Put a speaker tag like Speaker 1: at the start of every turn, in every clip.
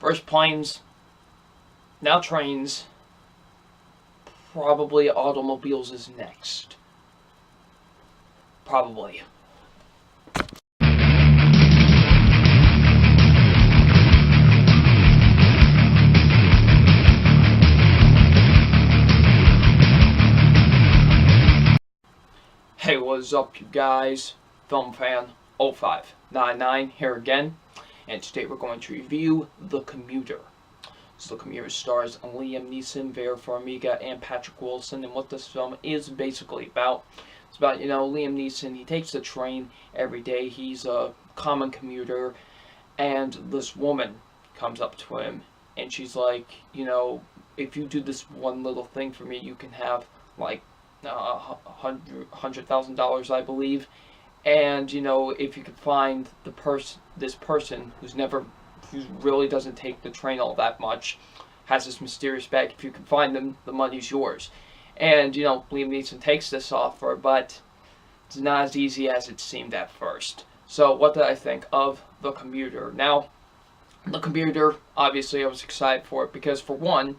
Speaker 1: First planes, now trains, probably automobiles is next. Probably. Hey, what's up, you guys? Film fan 0599 here again, and today we're going to review The Commuter. So, The Commuter stars Liam Neeson, Vera Farmiga, and Patrick Wilson, and what this film is basically about. It's about, Liam Neeson. He takes the train every day. He's a common commuter, and this woman comes up to him, and she's like, if you do this one little thing for me, you can have, like, $100,000, I believe, and if you could find this person who really doesn't take the train all that much, has this mysterious bag. If you can find them, the money's yours. And Liam Neeson takes this offer, but it's not as easy as it seemed at first. So, what did I think of The Commuter? Now, The Commuter, obviously, I was excited for it because, for one,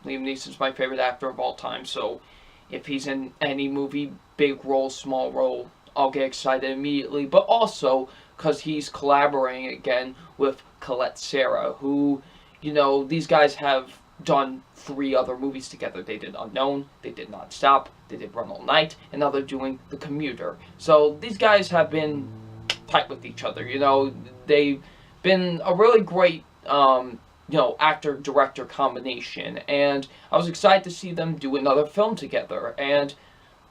Speaker 1: Liam Neeson's my favorite actor of all time, so if he's in any movie, big role, small role, I'll get excited immediately. But also because he's collaborating again with Colette Sarah, who, these guys have done 3 other movies together. They did Unknown, they did Non-Stop, they did Run All Night, and now they're doing The Commuter. So these guys have been tight with each other. They've been a really great actor-director combination, and I was excited to see them do another film together. And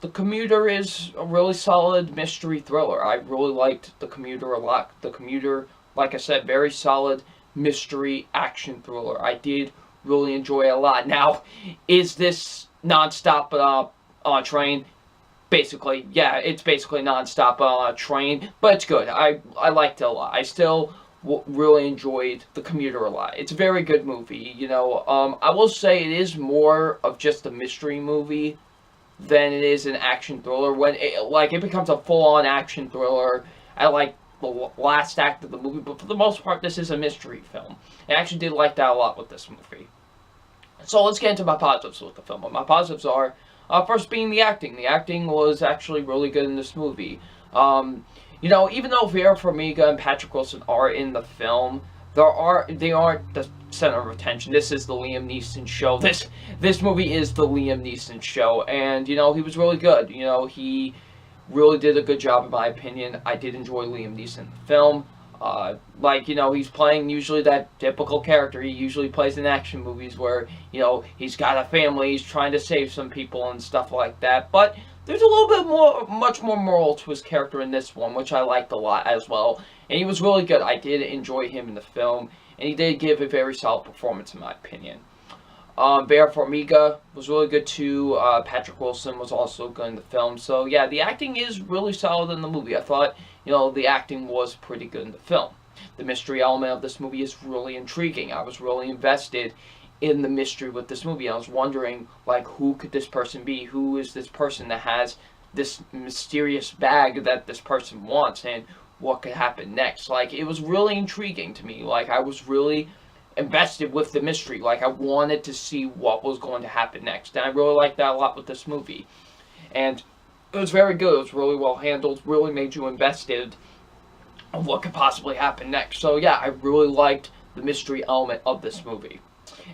Speaker 1: The Commuter is a really solid mystery thriller. I really liked The Commuter a lot. The Commuter, like I said, very solid mystery action thriller. I did really enjoy it a lot. Now, is this non-stop train? Basically, yeah, it's basically non-stop train, but it's good. I liked it a lot. I still really enjoyed The Commuter a lot. It's a very good movie, I will say it is more of just a mystery movie than it is an action thriller. When it becomes a full-on action thriller, I like the last act of the movie, but for the most part, this is a mystery film. I actually did like that a lot with this movie. So let's get into my positives with the film. My positives are, first being the acting. The acting was actually really good in this movie. Even though Vera Farmiga and Patrick Wilson are in the film, they aren't the center of attention. This is the Liam Neeson show. This movie is the Liam Neeson show, and he was really good. He really did a good job in my opinion. I did enjoy Liam Neeson in the film. He's playing usually that typical character he usually plays in action movies where, he's got a family, he's trying to save some people and stuff like that. But there's a little bit much more moral to his character in this one, which I liked a lot as well. And he was really good. I did enjoy him in the film, and he did give a very solid performance in my opinion. Vera Farmiga was really good too. Patrick Wilson was also good in the film. So yeah, the acting is really solid in the movie. I thought, the acting was pretty good in the film. The mystery element of this movie is really intriguing. I was really invested in the mystery with this movie. I was wondering, who could this person be? Who is this person that has this mysterious bag that this person wants, and what could happen next? It was really intriguing to me. I was really invested with the mystery. I wanted to see what was going to happen next, and I really liked that a lot with this movie. And it was very good. It was really well handled, really made you invested of what could possibly happen next. So yeah, I really liked the mystery element of this movie.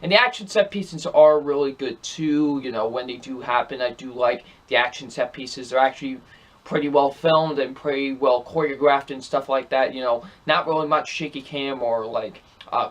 Speaker 1: And the action set pieces are really good too. When they do happen, I do like the action set pieces. They're actually pretty well filmed and pretty well choreographed and stuff like that. Not really much shaky cam or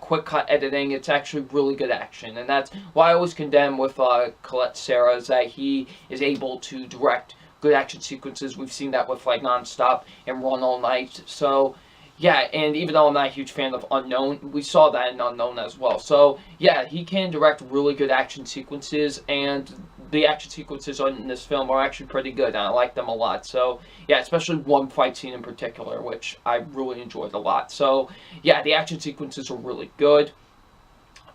Speaker 1: quick cut editing. It's actually really good action, and that's why I always condemn with Colette Sarah, is that he is able to direct good action sequences. We've seen that with Non-Stop and Run All Night. So yeah, and even though I'm not a huge fan of Unknown, we saw that in Unknown as well. So yeah, he can direct really good action sequences, and the action sequences in this film are actually pretty good, and I like them a lot. So yeah, especially one fight scene in particular, which I really enjoyed a lot. So yeah, the action sequences are really good.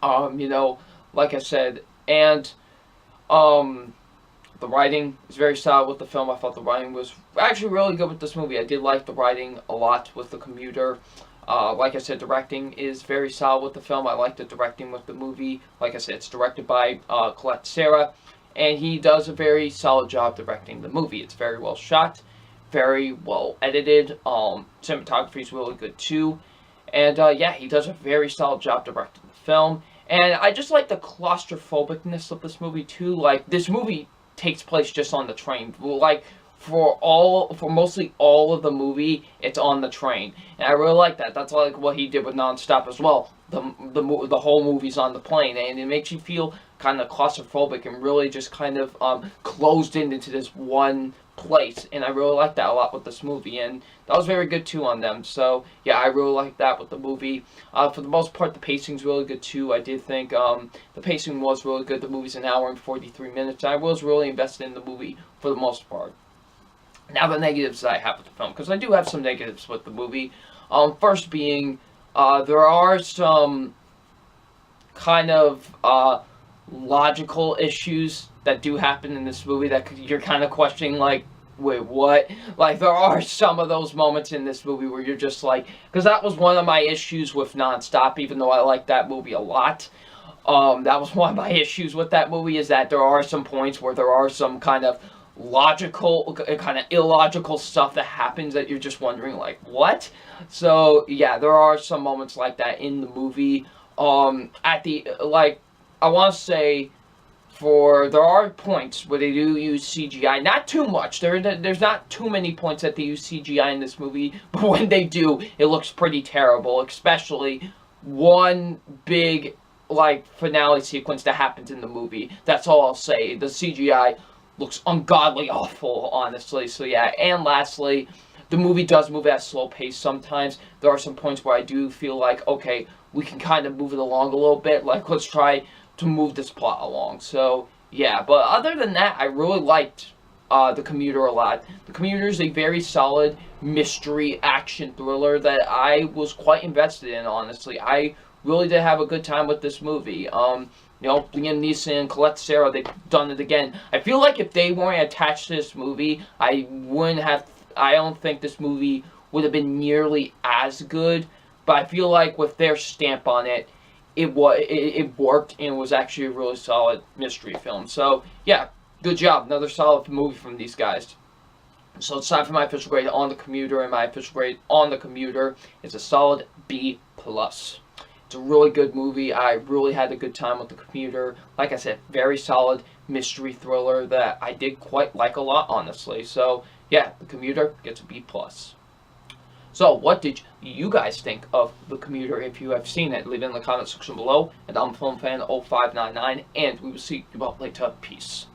Speaker 1: Like I said, and the writing is very solid with the film. I thought the writing was actually really good with this movie. I did like the writing a lot with The Commuter. Like I said, directing is very solid with the film. I like the directing with the movie. Like I said, it's directed by Colette Serra, and he does a very solid job directing the movie. It's very well shot, very well edited. Cinematography is really good too, and yeah, he does a very solid job directing the film. And I just like the claustrophobicness of this movie too. Like, this movie takes place just on the train. Like, for mostly all of the movie, it's on the train, and I really like that. That's like what he did with Nonstop as well. The whole movie's on the plane, and it makes you feel kind of claustrophobic and really just kind of closed into this one place, and I really like that a lot with this movie, and that was very good too on them. So yeah, I really like that with the movie. For the most part, the pacing's really good too. I did think the pacing was really good. The movie's an hour and 43 minutes. I was really invested in the movie for the most part. Now the negatives that I have with the film, because I do have some negatives with the movie. First being, there are some kind of logical issues that do happen in this movie that you're kind of questioning, like, wait, what? Like, there are some of those moments in this movie where you're just like, because that was one of my issues with Nonstop, even though I like that movie a lot. That was one of my issues with that movie, is that there are some points where there are some kind of logical, kind of illogical stuff that happens that you're just wondering, like, what? So yeah, there are some moments like that in the movie. At the, like, I want to say, there are points where they do use CGI, not too much. There's not too many points that they use CGI in this movie, but when they do, it looks pretty terrible, especially one big, like, finale sequence that happens in the movie. That's all I'll say. The CGI looks ungodly awful, honestly. So yeah, and lastly, the movie does move at a slow pace sometimes. There are some points where I do feel like, okay, we can kind of move it along a little bit. Like, let's try to move this plot along. So yeah, but other than that, I really liked The Commuter a lot. The Commuter is a very solid mystery action thriller that I was quite invested in, honestly. I really did have a good time with this movie. You know, Liam Neeson and Colette Serra, they've done it again. I feel like if they weren't attached to this movie, I don't think this movie would have been nearly as good. But I feel like with their stamp on it, it worked, and it was actually a really solid mystery film. So yeah, good job. Another solid movie from these guys. So it's time for my official grade on The Commuter, and my official grade on The Commuter is a solid B+. It's a really good movie. I really had a good time with The Commuter. Like I said, very solid mystery thriller that I did quite like a lot, honestly. So yeah, The Commuter gets a B+. So what did you guys think of The Commuter? If you have seen it, leave it in the comment section below. And I'm FilmFan0599, and we will see you all later. Peace.